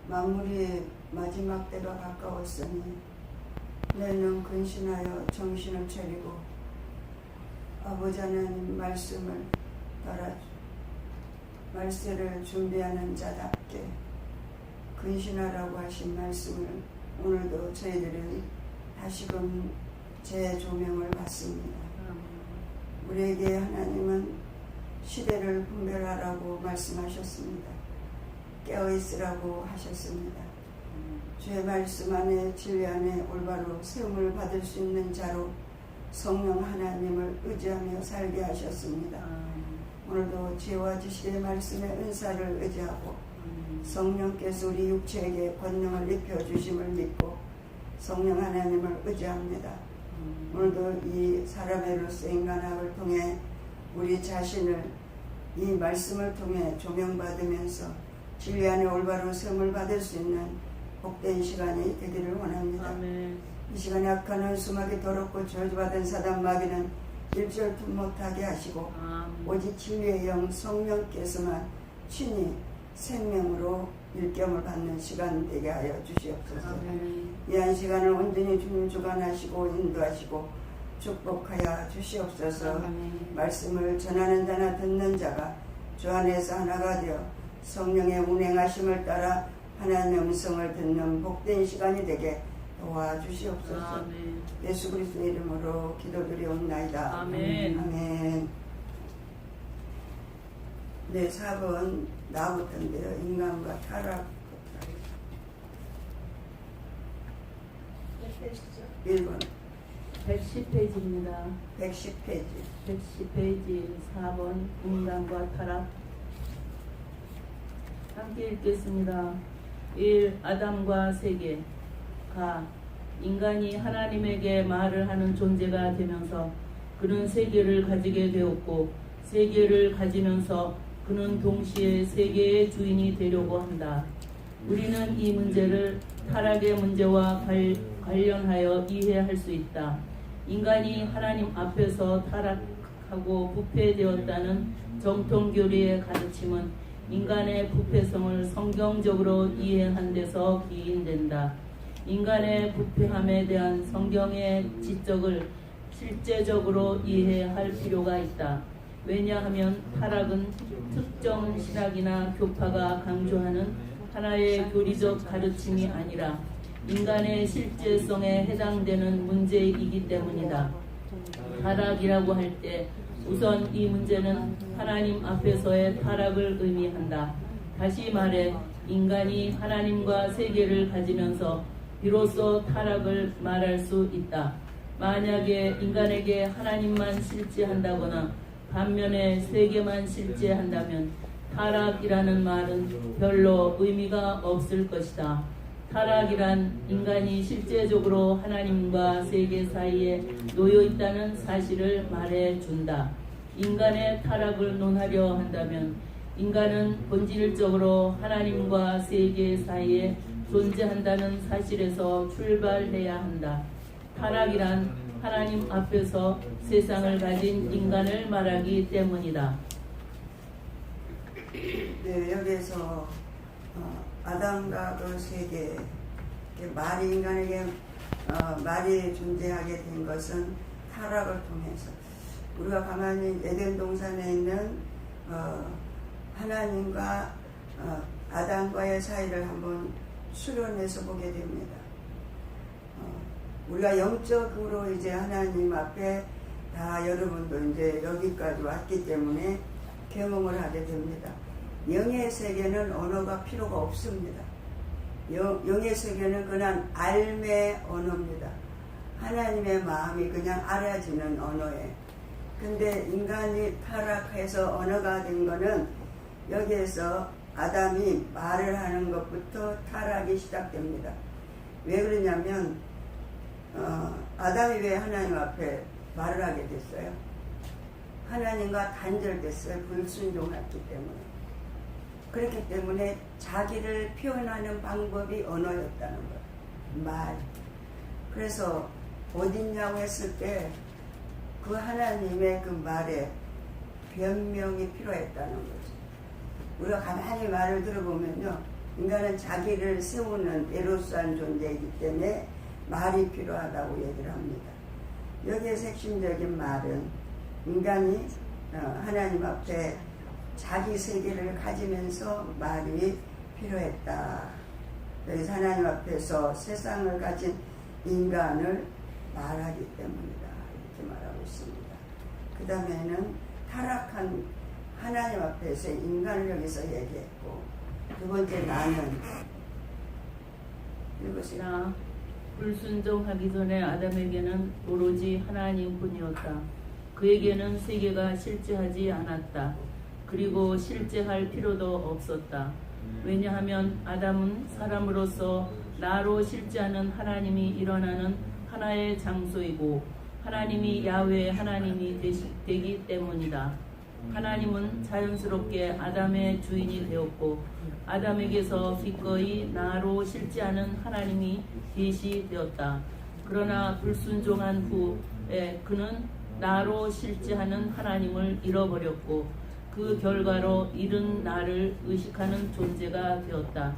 만물이 마지막 때가 가까웠으니 너는 근신하여 정신을 차리고 아버지 하나님 말씀을 따라 말세를 준비하는 자답게 근신하라고 하신 말씀을 오늘도 저희들은 다시금 재조명을 받습니다. 우리에게 하나님은 시대를 분별하라고 말씀하셨습니다. 깨어있으라고 하셨습니다. 주의 말씀 안에 진리 안에 올바로 세움을 받을 수 있는 자로 성령 하나님을 의지하며 살게 하셨습니다. 오늘도 지혜와 지식의 말씀의 은사를 의지하고 성령께서 우리 육체에게 권능을 입혀주심을 믿고 성령 하나님을 의지합니다. 오늘도 이 사람으로서 인간학을 통해 우리 자신을 이 말씀을 통해 조명받으면서 진리 안에 올바른 세움을 받을 수 있는 복된 시간이 되기를 원합니다. 아멘. 이 시간에 악한 원수마귀 더럽고 저주받은 사단 마귀는 일절투 못하게 하시고 오직 진리의 영 성령께서만 친히 생명으로 일감을 받는 시간 되게 하여 주시옵소서. 이 한 시간을 온전히 주님 주관하시고 인도하시고 축복하여 주시옵소서. 말씀을 전하는 자나 듣는 자가 주 안에서 하나가 되어 성령의 운행하심을 따라 하나님의 음성을 듣는 복된 시간이 되게 도와주시옵소서. 아멘. 예수 그리스도의 이름으로 기도드리옵나이다. 아멘. 아멘. 네, 4번 나부터인데요. 인간과 타락. 1번 110페이지입니다. 110페이지 110페이지 4번 인간과 타락. 함께 읽겠습니다. 1. 아담과 세계. 가. 인간이 하나님에게 말을 하는 존재가 되면서 그는 세계를 가지게 되었고 세계를 가지면서 그는 동시에 세계의 주인이 되려고 한다. 우리는 이 문제를 타락의 문제와 관련하여 이해할 수 있다. 인간이 하나님 앞에서 타락하고 부패되었다는 정통교리의 가르침은 인간의 부패성을 성경적으로 이해한 데서 기인된다. 인간의 부패함에 대한 성경의 지적을 실제적으로 이해할 필요가 있다. 왜냐하면 타락은 특정 신학이나 교파가 강조하는 하나의 교리적 가르침이 아니라 인간의 실제성에 해당되는 문제이기 때문이다. 타락이라고 할 때 우선 이 문제는 하나님 앞에서의 타락을 의미한다. 다시 말해 인간이 하나님과 세계를 가지면서 비로소 타락을 말할 수 있다. 만약에 인간에게 하나님만 실제한다거나 반면에 세계만 실제한다면 타락이라는 말은 별로 의미가 없을 것이다. 타락이란 인간이 실제적으로 하나님과 세계 사이에 놓여 있다는 사실을 말해준다. 인간의 타락을 논하려 한다면 인간은 본질적으로 하나님과 세계 사이에 존재한다는 사실에서 출발해야 한다. 타락이란 하나님 앞에서 세상을 가진 인간을 말하기 때문이다. 네, 여기에서 아담과 그 세계 말이 인간에게 말이 존재하게 된 것은 타락을 통해서 우리가 가만히 에덴 동산에 있는 하나님과 아담과의 사이를 한번 수련해서 보게 됩니다. 우리가 영적으로 이제 하나님 앞에 다 여러분도 이제 여기까지 왔기 때문에 경험을 하게 됩니다. 영의 세계는 언어가 필요가 없습니다. 영의 세계는 그냥 알매 언어입니다. 하나님의 마음이 그냥 알아지는 언어에. 근데 인간이 타락해서 언어가 된 거는 여기에서 아담이 말을 하는 것부터 타락이 시작됩니다. 왜 그러냐면 아담이 왜 하나님 앞에 말을 하게 됐어요? 하나님과 단절됐어요. 불순종했기 때문에. 그렇기 때문에 자기를 표현하는 방법이 언어였다는 거예요. 말. 그래서 어딨냐고 했을 때 그 하나님의 그 말에 변명이 필요했다는 거죠. 우리가 가만히 말을 들어보면요. 인간은 자기를 세우는 에로스한 존재이기 때문에 말이 필요하다고 얘기를 합니다. 여기에서 핵심적인 말은 인간이 하나님 앞에 자기 세계를 가지면서 말이 필요했다. 여기서 하나님 앞에서 세상을 가진 인간을 말하기 때문이다. 이렇게 말하고 있습니다. 그 다음에는 타락한 하나님 앞에서 인간을 여기서 얘기했고, 두 번째 나는 읽으세요. 나 불순종하기 전에 아담에게는 오로지 하나님뿐이었다. 그에게는 세계가 실제하지 않았다. 그리고 실제할 필요도 없었다. 왜냐하면 아담은 사람으로서 나로 실제하는 하나님이 일어나는 하나의 장소이고 하나님이 야훼 하나님이 되기 때문이다. 하나님은 자연스럽게 아담의 주인이 되었고 아담에게서 기꺼이 나로 실제하는 하나님이 계시되었다. 그러나 불순종한 후에 그는 나로 실제하는 하나님을 잃어버렸고 그 결과로 잃은 나를 의식하는 존재가 되었다.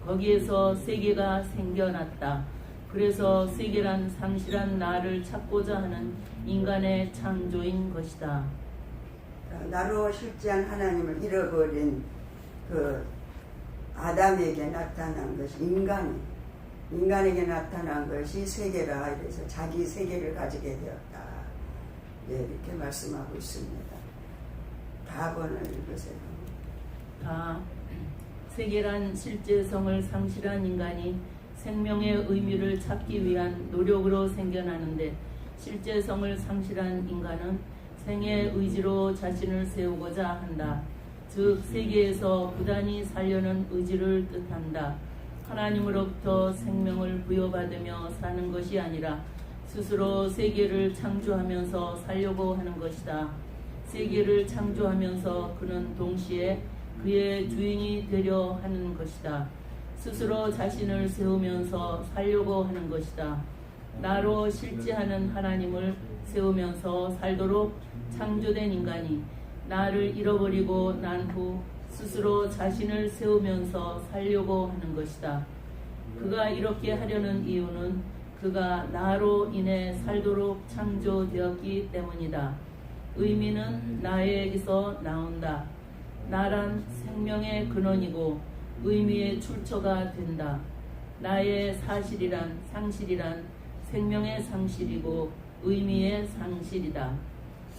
거기에서 세계가 생겨났다. 그래서 세계란 상실한 나를 찾고자 하는 인간의 창조인 것이다. 나로 실제한 하나님을 잃어버린 그 아담에게 나타난 것이 인간에게 나타난 것이 세계라. 이래서 자기 세계를 가지게 되었다. 네, 이렇게 말씀하고 있습니다. 다번을 읽으세요. 세계란 실제성을 상실한 인간이 생명의 의미를 찾기 위한 노력으로 생겨나는데 실제성을 상실한 인간은 생의 의지로 자신을 세우고자 한다. 즉 세계에서 부단히 살려는 의지를 뜻한다. 하나님으로부터 생명을 부여받으며 사는 것이 아니라 스스로 세계를 창조하면서 살려고 하는 것이다. 세계를 창조하면서 그는 동시에 그의 주인이 되려 하는 것이다. 스스로 자신을 세우면서 살려고 하는 것이다. 나로 실제하는 하나님을 세우면서 살도록 창조된 인간이 나를 잃어버리고 난 후 스스로 자신을 세우면서 살려고 하는 것이다. 그가 이렇게 하려는 이유는 그가 나로 인해 살도록 창조되었기 때문이다. 의미는 나에게서 나온다. 나란 생명의 근원이고 의미의 출처가 된다. 나의 사실이란 상실이란 생명의 상실이고 의미의 상실이다.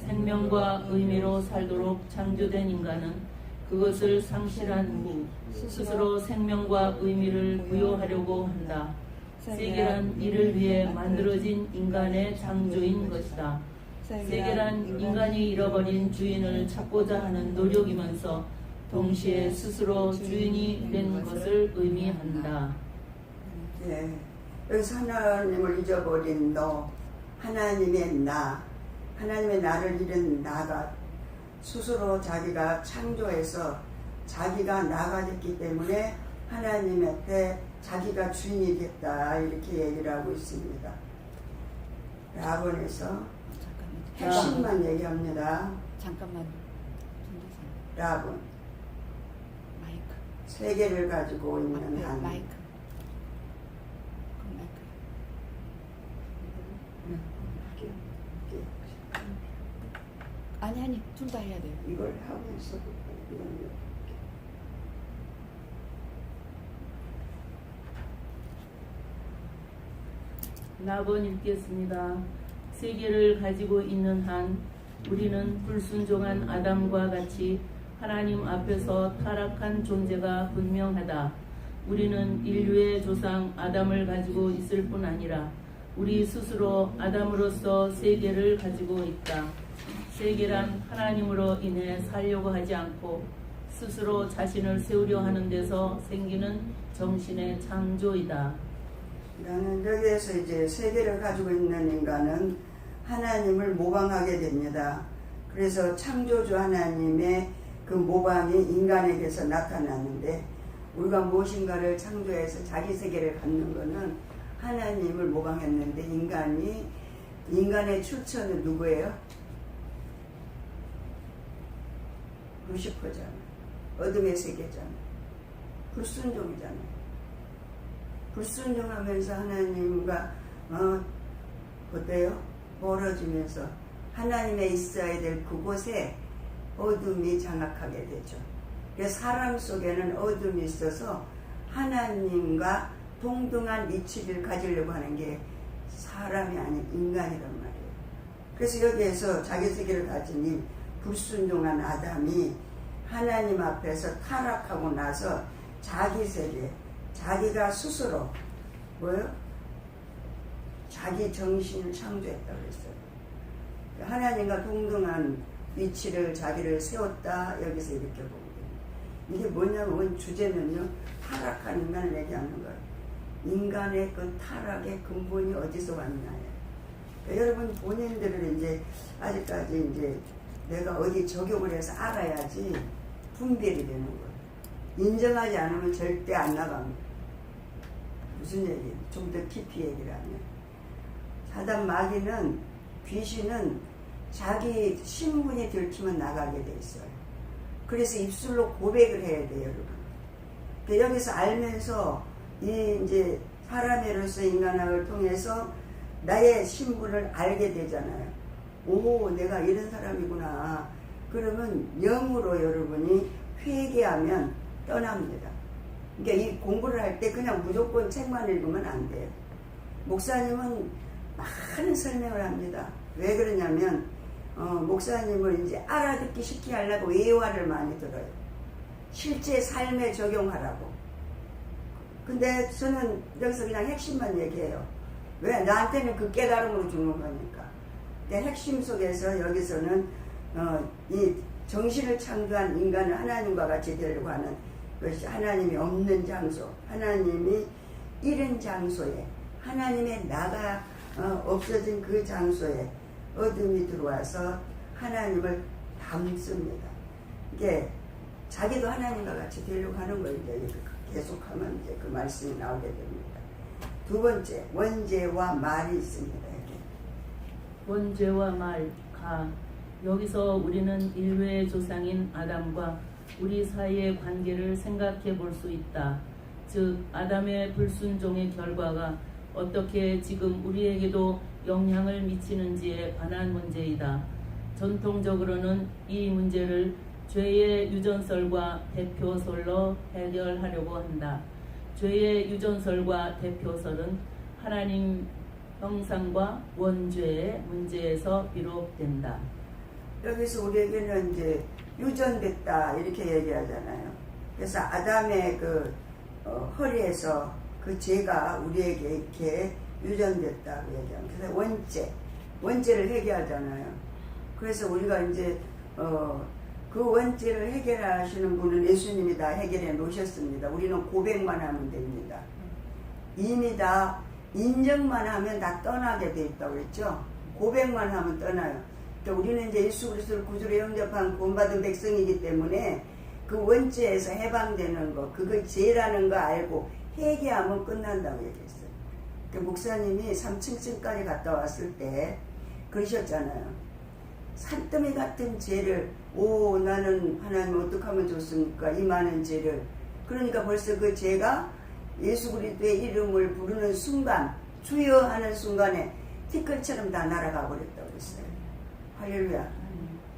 생명과 의미로 살도록 창조된 인간은 그것을 상실한 후 스스로 생명과 의미를 부여하려고 한다. 세계란 이를 위해 만들어진 인간의 창조인 것이다. 세계란 인간이 잃어버린 주인을 찾고자 하는 노력이면서 동시에 스스로 주인이 된 것을 의미한다. 네, 여기서 하나님을 잊어버린 너, 하나님의 나, 하나님의 나를 잃은 나가 스스로 자기가 창조해서 자기가 나가 됐기 때문에 하나님 앞에 자기가 주인이 됐다. 이렇게 얘기를 하고 있습니다. 라본에서 핵심만 얘기합니다. 잠깐만. 라본. 마이크. 세계를 가지고 있는 한. 마이크. 마이크. 아니 둘 다 해야 돼요. 이걸 하면서 라본 읽겠습니다. 세계를 가지고 있는 한 우리는 불순종한 아담과 같이 하나님 앞에서 타락한 존재가 분명하다. 우리는 인류의 조상 아담을 가지고 있을 뿐 아니라 우리 스스로 아담으로서 세계를 가지고 있다. 세계란 하나님으로 인해 살려고 하지 않고 스스로 자신을 세우려 하는 데서 생기는 정신의 창조이다. 나는 여기에서 이제 세계를 가지고 있는 인간은 하나님을 모방하게 됩니다. 그래서 창조주 하나님의 그 모방이 인간에게서 나타났는데 우리가 무엇인가를 창조해서 자기 세계를 갖는 것은 하나님을 모방했는데 인간의 출처는 누구예요? 루시퍼잖아. 어둠의 세계잖아. 불순종이잖아요. 불순종하면서 하나님과 어때요? 멀어지면서 하나님의 있어야 될 그곳에 어둠이 장악하게 되죠. 그래서 사람 속에는 어둠이 있어서 하나님과 동등한 이치를 가지려고 하는 게 사람이 아닌 인간이란 말이에요. 그래서 여기에서 자기세계를 가진 이 불순종한 아담이 하나님 앞에서 타락하고 나서 자기세계, 자기가 스스로 뭐요? 자기 정신을 창조했다고 했어요. 하나님과 동등한 위치를 자기를 세웠다. 여기서 이렇게 보면 됩니다. 이게 뭐냐면 주제는요, 타락한 인간을 얘기하는 거예요. 인간의 그 타락의 근본이 어디서 왔나요? 그러니까 여러분 본인들을 이제 아직까지 이제 내가 어디 적용을 해서 알아야지 분별이 되는 거예요. 인정하지 않으면 절대 안 나갑니다. 무슨 얘기예요? 좀 더 깊이 얘기를 하면 사단 마귀는, 귀신은 자기 신분이 들키면 나가게 돼 있어요. 그래서 입술로 고백을 해야 돼요, 여러분. 그러니까 여기서 알면서 이 이제 사람으로서 인간학을 통해서 나의 신분을 알게 되잖아요. 오, 내가 이런 사람이구나. 그러면 영으로 여러분이 회개하면 떠납니다. 그러니까 이 공부를 할 때 그냥 무조건 책만 읽으면 안 돼요. 목사님은 많은 설명을 합니다. 왜 그러냐면 목사님을 이제 알아듣기 쉽게 하려고 예화를 많이 들어요. 실제 삶에 적용하라고. 근데 저는 여기서 그냥 핵심만 얘기해요. 왜? 나한테는 그 깨달음으로 주는 거니까. 근데 핵심 속에서 여기서는 이 정신을 창조한 인간을 하나님과 같이 되려고 하는 것이 하나님이 없는 장소, 하나님이 잃은 장소에, 하나님의 나가 없어진 그 장소에 어둠이 들어와서 하나님을 담습니다. 이게 자기도 하나님과 같이 되려고 하는 거예요. 계속하면 이제 그 말씀이 나오게 됩니다. 두 번째, 원죄와 말이 있습니다. 여기. 원죄와 말, 가. 여기서 우리는 인류의 조상인 아담과 우리 사이의 관계를 생각해 볼 수 있다. 즉 아담의 불순종의 결과가 어떻게 지금 우리에게도 영향을 미치는지에 관한 문제이다. 전통적으로는 이 문제를 죄의 유전설과 대표설로 해결하려고 한다. 죄의 유전설과 대표설은 하나님 형상과 원죄의 문제에서 비롯된다. 여기서 우리에게는 이제 유전됐다 이렇게 얘기하잖아요. 그래서 아담의 그 허리에서 그 죄가 우리에게 이렇게 유전됐다고 얘기합니다. 그래서 원죄를 해결하잖아요. 그래서 우리가 이제 그 원죄를 해결하시는 분은 예수님이 다 해결해 놓으셨습니다. 우리는 고백만 하면 됩니다. 이미 다 인정만 하면 다 떠나게 돼 있다고 그랬죠. 고백만 하면 떠나요. 그러니까 우리는 이제 예수 그리스도를 구주로 영접한 구원받은 백성이기 때문에 그 원죄에서 해방되는 거, 그걸 죄라는 거 알고 회개하면 끝난다고 얘기했어요. 그러니까 목사님이 3층까지 갔다 왔을 때 그러셨잖아요. 산더미 같은 죄를 나는 하나님 어떻게 하면 좋습니까? 이 많은 죄를. 그러니까 벌써 그 죄가 예수 그리스도의 이름을 부르는 순간, 주여 하는 순간에 티끌처럼 다 날아가 버렸다고 했어요. 할렐루야.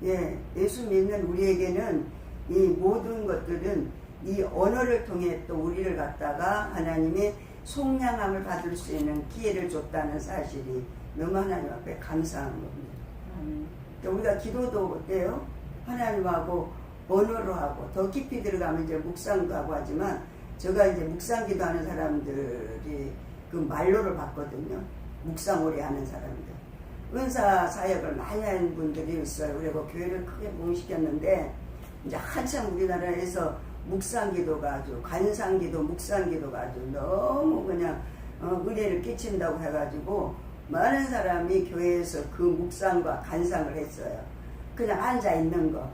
예, 예수 믿는 우리에게는 이 모든 것들은 이 언어를 통해 또 우리를 갖다가 하나님의 속량함을 받을 수 있는 기회를 줬다는 사실이 너무 하나님 앞에 감사한 겁니다. 그러니까 우리가 기도도 어때요? 하나님하고 언어로 하고 더 깊이 들어가면 이제 묵상도 하고 하지만 제가 이제 묵상 기도하는 사람들이 그 말로를 봤거든요. 묵상 오래 하는 사람들. 은사 사역을 많이 하는 분들이 있어요. 그리고 교회를 크게 부흥시켰는데 이제 한참 우리나라에서 묵상기도가 아주 관상기도, 묵상기도가 아주 너무 그냥 은혜를 끼친다고 해가지고 많은 사람이 교회에서 그 묵상과 간상을 했어요. 그냥 앉아 있는 거,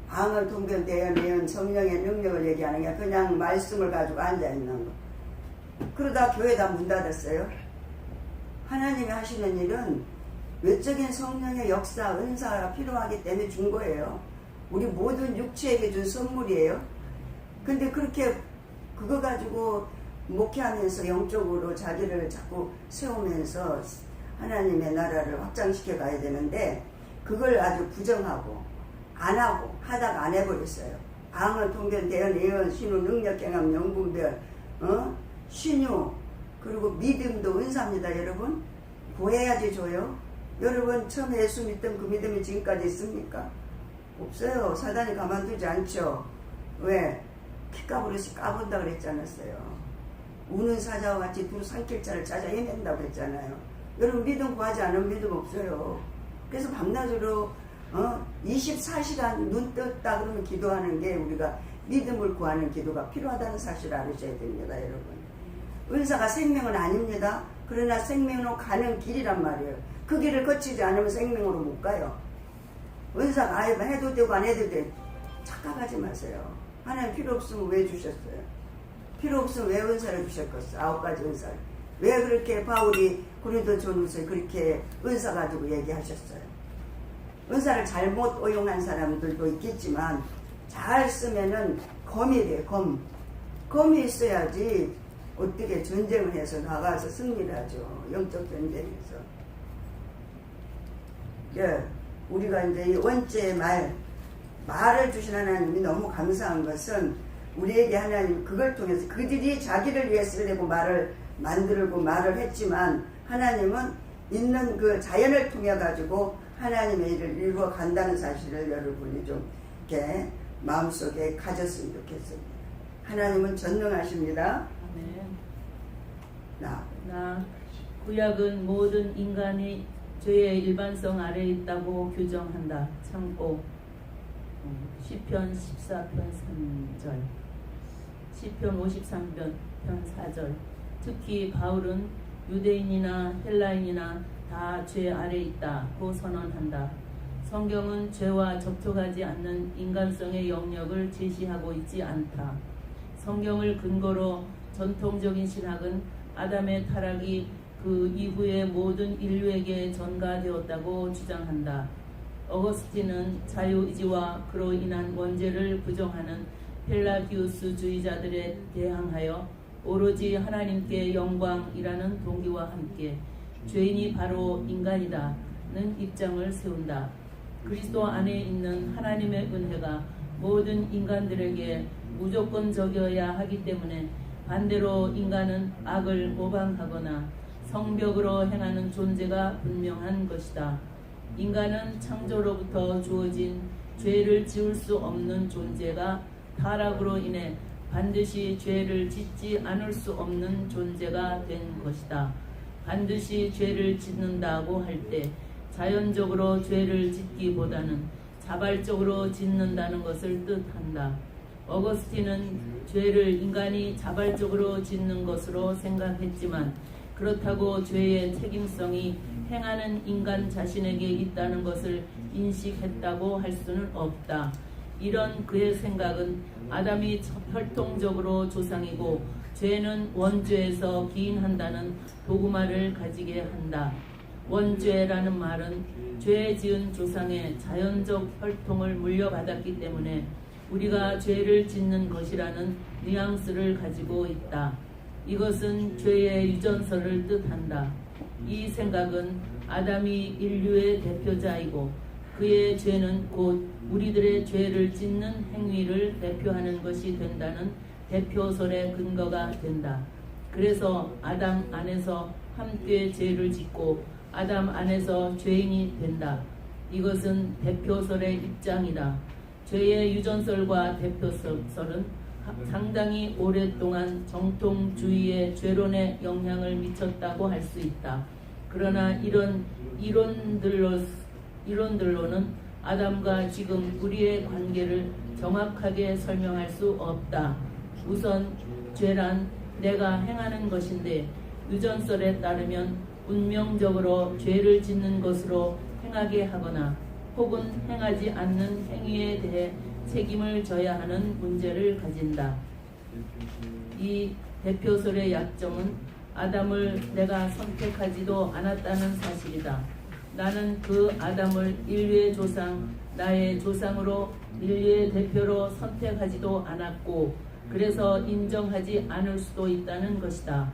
방언, 통변, 대언, 예언, 성령의 능력을 얘기하는 게 그냥 말씀을 가지고 앉아 있는 거. 그러다 교회 다 문 닫았어요. 하나님이 하시는 일은 외적인 성령의 역사, 은사가 필요하기 때문에 준 거예요. 우리 모든 육체에게 준 선물이에요. 근데 그렇게 그거 가지고 목회하면서 영적으로 자기를 자꾸 세우면서 하나님의 나라를 확장시켜 가야 되는데 그걸 아주 부정하고 안 하고 하다가 안 해버렸어요. 앙을 통견 대언 예언 신우 능력 경험 영분별 신유 그리고 믿음도 은사입니다. 여러분 구해야지 줘요. 여러분 처음에 예수 믿던 그 믿음이 지금까지 있습니까? 없어요. 사단이 가만두지 않죠. 왜? 핏가부릇이 까본다 그랬지 않았어요. 우는 사자와 같이 두 산길자를 찾아 헤맨다고 했잖아요. 여러분 믿음 구하지 않으면 믿음 없어요. 그래서 밤낮으로 24시간 눈 떴다 그러면 기도하는 게 우리가 믿음을 구하는 기도가 필요하다는 사실을 알으셔야 됩니다. 여러분 은사가 생명은 아닙니다. 그러나 생명으로 가는 길이란 말이에요. 그 길을 거치지 않으면 생명으로 못 가요. 은사가 아예 해도 되고 안 해도 돼. 착각하지 마세요. 하나님 필요 없으면 왜 주셨어요? 필요 없으면 왜 은사를 주셨겠어요? 9가지 은사를. 왜 그렇게 바울이 고린도전후서에 그렇게 은사 가지고 얘기하셨어요? 은사를 잘못 오용한 사람들도 있겠지만 잘 쓰면은 검이 돼요. 검이 있어야지 어떻게 전쟁을 해서 나가서 승리를 하죠. 영적 전쟁에서. 예, 우리가 이제 이 원죄의 말을 주신 하나님이 너무 감사한 것은 우리에게 하나님 그걸 통해서 그들이 자기를 위해 쓰려고 말을 만들고 말을 했지만 하나님은 있는 그 자연을 통해 가지고 하나님의 일을 이루어 간다는 사실을 여러분이 좀 이렇게 마음속에 가졌으면 좋겠습니다. 하나님은 전능하십니다. 나 구약은 모든 인간이 죄의 일반성 아래에 있다고 규정한다. 참고 시편 14편 3절 시편 53편 4절 특히 바울은 유대인이나 헬라인이나 다 죄 아래 있다고 선언한다. 성경은 죄와 접촉하지 않는 인간성의 영역을 제시하고 있지 않다. 성경을 근거로 전통적인 신학은 아담의 타락이 그 이후에 모든 인류에게 전가되었다고 주장한다. 어거스틴은 자유의지와 그로 인한 원죄를 부정하는 펠라기우스주의자들에 대항하여 오로지 하나님께 영광이라는 동기와 함께 죄인이 바로 인간이다는 입장을 세운다. 그리스도 안에 있는 하나님의 은혜가 모든 인간들에게 무조건적이어야 하기 때문에 반대로 인간은 악을 모방하거나 성벽으로 행하는 존재가 분명한 것이다. 인간은 창조로부터 주어진 죄를 지을 수 없는 존재가 타락으로 인해 반드시 죄를 짓지 않을 수 없는 존재가 된 것이다. 반드시 죄를 짓는다고 할 때 자연적으로 죄를 짓기보다는 자발적으로 짓는다는 것을 뜻한다. 어거스틴은 죄를 인간이 자발적으로 짓는 것으로 생각했지만 그렇다고 죄의 책임성이 행하는 인간 자신에게 있다는 것을 인식했다고 할 수는 없다. 이런 그의 생각은 아담이 혈통적으로 조상이고 죄는 원죄에서 기인한다는 도구마를 가지게 한다. 원죄라는 말은 죄 지은 조상의 자연적 혈통을 물려받았기 때문에 우리가 죄를 짓는 것이라는 뉘앙스를 가지고 있다. 이것은 죄의 유전설을 뜻한다. 이 생각은 아담이 인류의 대표자이고 그의 죄는 곧 우리들의 죄를 짓는 행위를 대표하는 것이 된다는 대표설의 근거가 된다. 그래서 아담 안에서 함께 죄를 짓고 아담 안에서 죄인이 된다. 이것은 대표설의 입장이다. 죄의 유전설과 대표설은 상당히 오랫동안 정통주의의 죄론에 영향을 미쳤다고 할 수 있다. 그러나 이런 이론들로는 아담과 지금 우리의 관계를 정확하게 설명할 수 없다. 우선 죄란 내가 행하는 것인데 유전설에 따르면 운명적으로 죄를 짓는 것으로 행하게 하거나 혹은 행하지 않는 행위에 대해 책임을 져야 하는 문제를 가진다. 이 대표설의 약점은 아담을 내가 선택하지도 않았다는 사실이다. 나는 그 아담을 인류의 조상, 나의 조상으로 인류의 대표로 선택하지도 않았고 그래서 인정하지 않을 수도 있다는 것이다.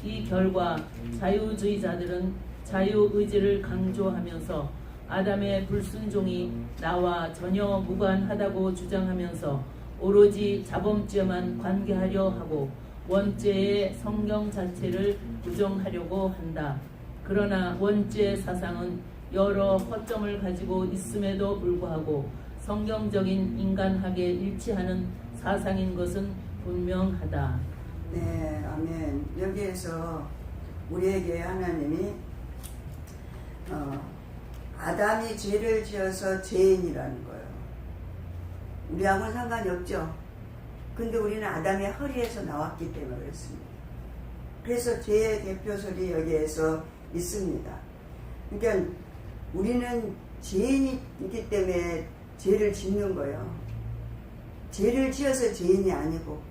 이 결과 자유주의자들은 자유의지를 강조하면서 아담의 불순종이 나와 전혀 무관하다고 주장하면서 오로지 자범죄만 관계하려 하고 원죄의 성경 자체를 부정하려고 한다. 그러나 원죄 사상은 여러 허점을 가지고 있음에도 불구하고 성경적인 인간학에 일치하는 사상인 것은 분명하다. 네, 아멘. 여기에서 우리에게 하나님이 아담이 죄를 지어서 죄인이라는 거예요. 우리하고는 상관이 없죠. 근데 우리는 아담의 허리에서 나왔기 때문에 그렇습니다. 그래서 죄의 대표설이 여기에서 있습니다. 그러니까 우리는 죄인이기 때문에 죄를 짓는 거예요. 죄를 지어서 죄인이 아니고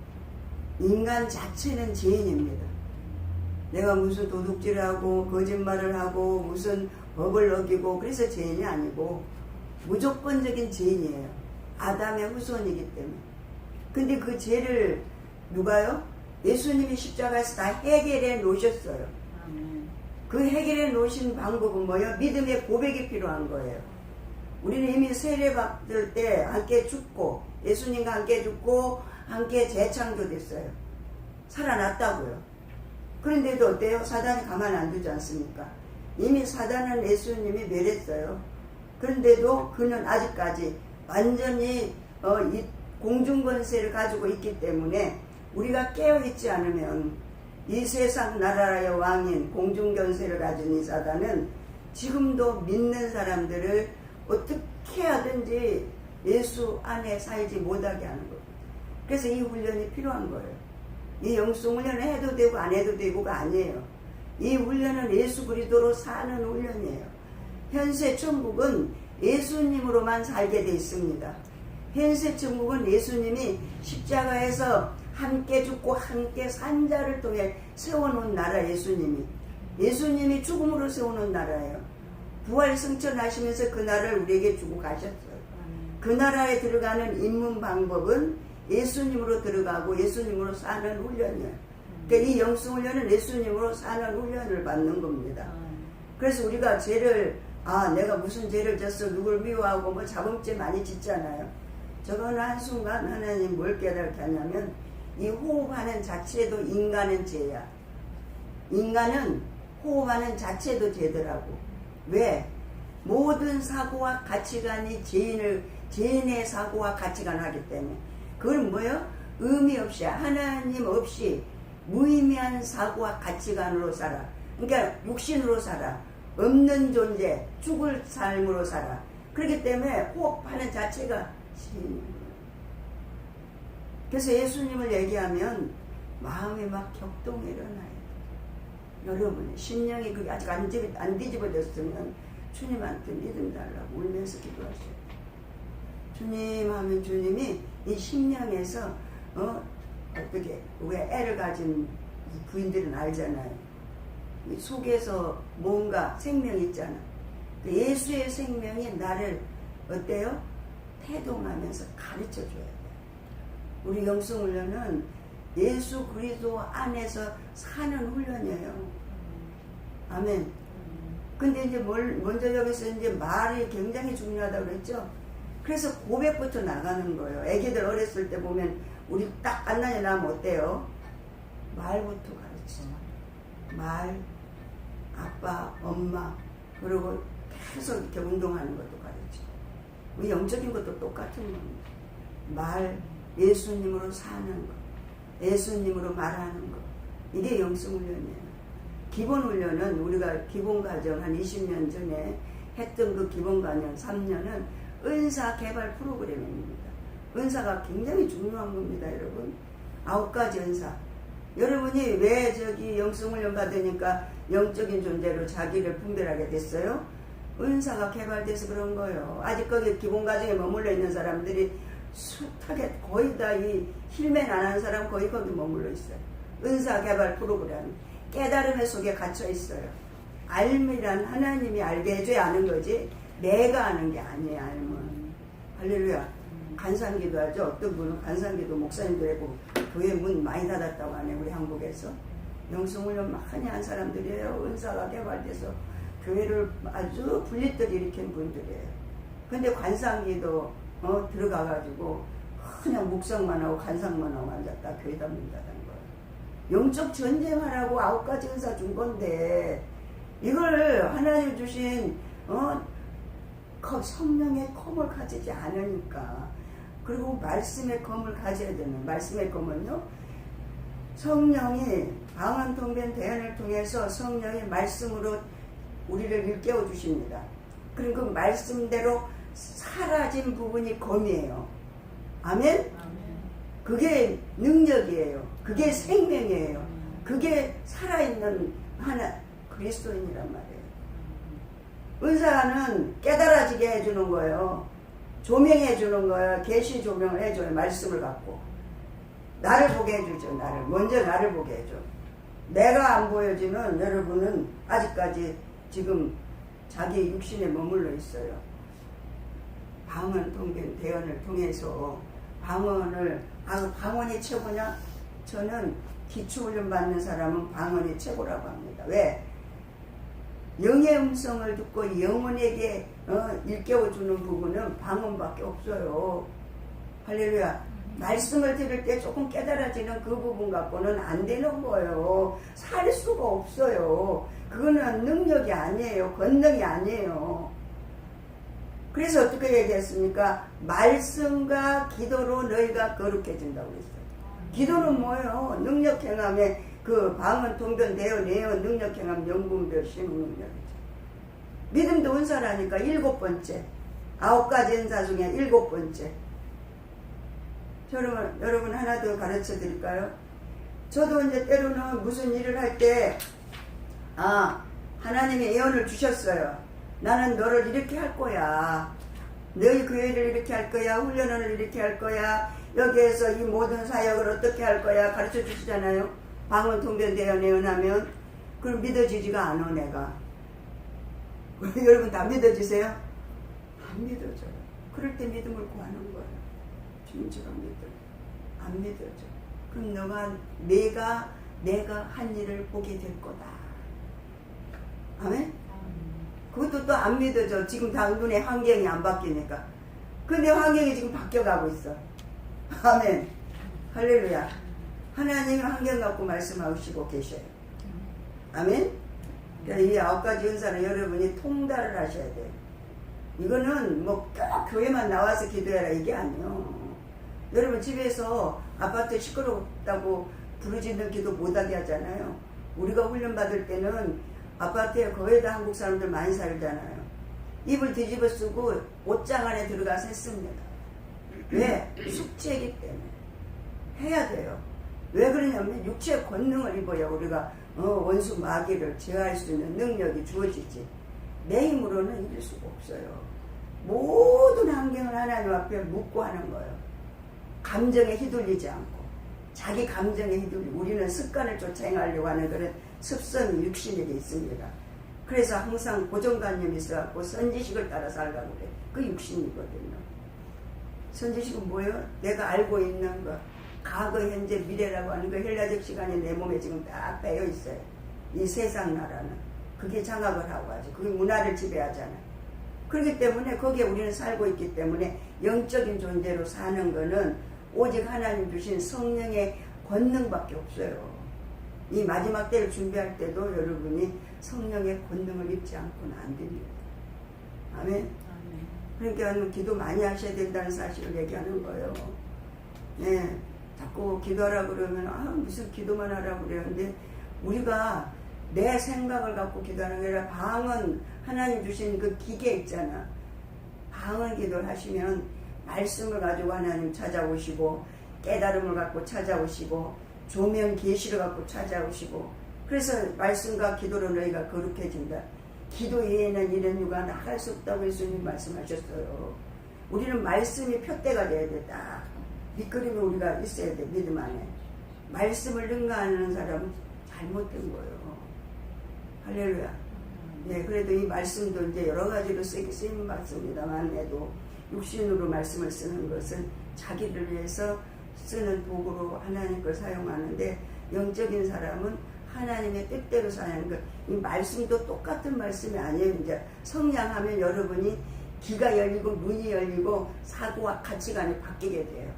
인간 자체는 죄인입니다. 내가 무슨 도둑질을 하고 거짓말을 하고 무슨 법을 어기고 그래서 죄인이 아니고 무조건적인 죄인이에요. 아담의 후손이기 때문에. 근데 그 죄를 누가요? 예수님이 십자가에서 다 해결해 놓으셨어요. 그 해결해 놓으신 방법은 뭐예요? 믿음의 고백이 필요한 거예요. 우리는 이미 세례받을 때 함께 죽고 예수님과 함께 죽고 함께 재창조됐어요. 살아났다고요. 그런데도 어때요? 사단이 가만 안 두지 않습니까? 이미 사단은 예수님이 멸했어요. 그런데도 그는 아직까지 완전히 이 공중권세를 가지고 있기 때문에 우리가 깨어있지 않으면 이 세상 나라의 왕인 공중권세를 가진 이 사단은 지금도 믿는 사람들을 어떻게 하든지 예수 안에 살지 못하게 하는 거예요. 그래서 이 훈련이 필요한 거예요. 이 영성 훈련을 해도 되고 안 해도 되고가 아니에요. 이 훈련은 예수 그리스도로 사는 훈련이에요. 현세 천국은 예수님으로만 살게 돼 있습니다. 현세 천국은 예수님이 십자가에서 함께 죽고 함께 산 자를 통해 세워놓은 나라. 예수님이 죽음으로 세워놓은 나라예요. 부활 승천하시면서 그 나라를 우리에게 주고 가셨어요. 그 나라에 들어가는 입문 방법은 예수님으로 들어가고 예수님으로 사는 훈련이에요. 그러니까 이 영성 훈련은 예수님으로 사는 훈련을 받는 겁니다. 그래서 우리가 죄를 내가 무슨 죄를 졌어 누굴 미워하고 뭐 자범죄 많이 짓잖아요. 저거는 한순간 하나님 뭘 깨닫게 하냐면 이 호흡하는 자체도 인간은 죄야. 인간은 호흡하는 자체도 죄더라고. 왜? 모든 사고와 가치관이 죄인의 사고와 가치관 하기 때문에. 그건 뭐예요? 의미 없이 하나님 없이 무의미한 사고와 가치관으로 살아. 그러니까 육신으로 살아. 없는 존재, 죽을 삶으로 살아. 그렇기 때문에 호흡하는 자체가 죄인이에요. 그래서 예수님을 얘기하면 마음이 막 격동이 일어나요. 여러분 심령이 그게 아직 안 뒤집어졌으면 주님한테 믿음 달라고 울면서 기도하셔요. 주님 하면 주님이 이 심령에서 어떻게 왜 애를 가진 부인들은 알잖아요. 이 속에서 뭔가 생명이 있잖아. 그 예수의 생명이 나를 어때요? 태동하면서 가르쳐줘야 돼. 우리 영성훈련은 예수 그리스도 안에서 사는 훈련이에요. 아멘. 근데 이제 먼저 여기서 이제 말이 굉장히 중요하다고 그랬죠. 그래서 고백부터 나가는 거예요. 애기들 어렸을 때 보면 우리 딱 안나냐 나면 어때요? 말부터 가르치죠. 말, 아빠, 엄마, 그리고 계속 이렇게 운동하는 것도 가르치고. 우리 영적인 것도 똑같은 겁니다. 말, 예수님으로 사는 것, 예수님으로 말하는 것. 이게 영성훈련이에요. 기본훈련은 우리가 기본과정 한 20년 전에 했던 그 기본과정 3년은 은사개발 프로그램입니다. 은사가 굉장히 중요한 겁니다, 여러분. 9가지 은사. 여러분이 왜 영성훈련 받으니까 영적인 존재로 자기를 분별하게 됐어요? 은사가 개발돼서 그런 거예요. 아직 거기 기본과정에 머물러 있는 사람들이 숱하게 거의 다 이 힐맨 안 하는 사람 거의 거기 머물러 있어요. 은사개발 프로그램. 깨달음의 속에 갇혀 있어요. 알미란 하나님이 알게 해줘야 아는 거지 내가 아는 게 아니에요. 알면 할렐루야. 간상기도 하죠. 어떤 분은 간상기도 목사님도 하고 교회 문 많이 닫았다고 하네 우리 한국에서. 영성훈련 많이 한 사람들이에요. 은사가 개발돼서 교회를 아주 분리들 일으킨 분들이에요. 근데 관상기도 들어가가지고 그냥 묵상만 하고 관상만 하고 앉았다 교회 다닌다는 거예요. 영적 전쟁하라고 9가지 은사 준 건데 이걸 하나님 주신 성령의 검을 가지지 않으니까. 그리고 말씀의 검을 가져야 되는, 말씀의 검은요, 성령이 방언통변 대언을 통해서 성령이 말씀으로 우리를 일깨워 주십니다. 그리고 그 말씀대로 사라진 부분이 검이에요. 아멘? 그게 능력이에요. 그게 생명이에요. 그게 살아있는 하나 그리스도인이란 말이에요. 은사는 깨달아지게 해주는 거예요. 조명해 주는 거예요. 계시 조명을 해줘요. 말씀을 갖고. 나를 보게 해주죠. 먼저 나를 보게 해줘. 내가 안 보여지면 여러분은 아직까지 지금 자기 육신에 머물러 있어요. 방언, 통변, 대언을 통해서 방언이 최고냐? 저는 기초훈련 받는 사람은 방언이 최고라고 합니다. 왜? 영의 음성을 듣고 영혼에게 일깨워주는 부분은 방언밖에 없어요. 할렐루야. 말씀을 들을 때 조금 깨달아지는 그 부분 갖고는 안 되는 거예요. 살 수가 없어요. 그거는 능력이 아니에요. 권능이 아니에요. 그래서 어떻게 얘기했습니까? 말씀과 기도로 너희가 거룩해진다고 했어요. 기도는 뭐예요? 능력 행함에 그 방언, 통변, 대언, 능력 행함, 영분별, 심은 능력이죠. 믿음도 은사라니까 7번째. 9가지 은사 중에 7번째. 여러분 하나 더 가르쳐 드릴까요? 저도 이제 때로는 무슨 일을 할 때, 하나님이 예언을 주셨어요. 나는 너를 이렇게 할 거야. 너희 교회를 이렇게 할 거야. 훈련을 이렇게 할 거야. 여기에서 이 모든 사역을 어떻게 할 거야. 가르쳐 주시잖아요. 방언, 통변, 대언, 예언하면. 그럼 믿어지지가 않아, 내가. 여러분 다 믿어지세요? 안 믿어져요. 그럴 때 믿음을 구하는 거예요. 진짜로 믿어요. 안 믿어져. 그럼 내가 한 일을 보게 될 거다. 아멘? 그것도 또 안 믿어져. 지금 당분의 환경이 안 바뀌니까. 근데 환경이 지금 바뀌어가고 있어. 아멘. 할렐루야. 하나님이 환경 갖고 말씀하시고 계셔요. 아멘. 그러니까 이 9가지 은사는 여러분이 통달을 하셔야 돼요. 이거는 뭐 교회만 나와서 기도해라 이게 아니에요. 여러분 집에서 아파트 시끄럽다고 부르짖는 기도 못하게 하잖아요. 우리가 훈련 받을 때는 아파트에 거의 다 한국 사람들 많이 살잖아요. 이불 뒤집어 쓰고 옷장 안에 들어가서 했습니다. 왜? 숙제이기 때문에 해야 돼요. 왜 그러냐면 육체의 권능을 입어야 우리가 원수 마귀를 제어할 수 있는 능력이 주어지지. 내 힘으로는 이길 수가 없어요. 모든 환경을 하나님 앞에 묻고 하는 거예요. 감정에 휘둘리지 않고 자기 감정에 휘둘리고 우리는 습관을 쫓아 행하려고 하는 그런 습성이 육신에게 있습니다. 그래서 항상 고정관념이 있어갖고 선지식을 따라 살라고 그래. 그 육신이거든요. 선지식은 뭐예요? 내가 알고 있는 거, 과거, 현재, 미래라고 하는 거 헬라적 시간에 내 몸에 지금 딱 빼여 있어요. 이 세상 나라는. 그게 장악을 하고 하죠. 그게 문화를 지배하잖아요. 그렇기 때문에 거기에 우리는 살고 있기 때문에 영적인 존재로 사는 거는 오직 하나님 주신 성령의 권능밖에 없어요. 이 마지막 때를 준비할 때도 여러분이 성령의 권능을 입지 않고는 안 됩니다. 아멘. 그러니까 기도 많이 하셔야 된다는 사실을 얘기하는 거예요. 네, 자꾸 기도하라고 그러면 무슨 기도만 하라고 그래요. 근데 우리가 내 생각을 갖고 기도하는 게 아니라 방언, 하나님 주신 그 기계 있잖아. 방언 기도를 하시면 말씀을 가지고 하나님 찾아오시고 깨달음을 갖고 찾아오시고 조명 계시를 갖고 찾아오시고 그래서 말씀과 기도로 너희가 거룩해진다. 기도 외에는 이런 유가 나갈 수 없다고 예수님 말씀하셨어요. 우리는 말씀이 표대가 돼야 된다. 밑그림이 우리가 있어야 돼. 믿음 안에. 말씀을 능가하는 사람은 잘못된 거예요. 할렐루야. 네, 그래도 이 말씀도 이제 여러 가지로 쓰이는 말씀입니다만 해도 육신으로 말씀을 쓰는 것은 자기를 위해서 쓰는 도구로 하나님 걸 사용하는데 영적인 사람은 하나님의 뜻대로 사용하는 거. 이 말씀도 똑같은 말씀이 아니에요. 이제 성량하면 여러분이 귀가 열리고 눈이 열리고 사고와 가치관이 바뀌게 돼요.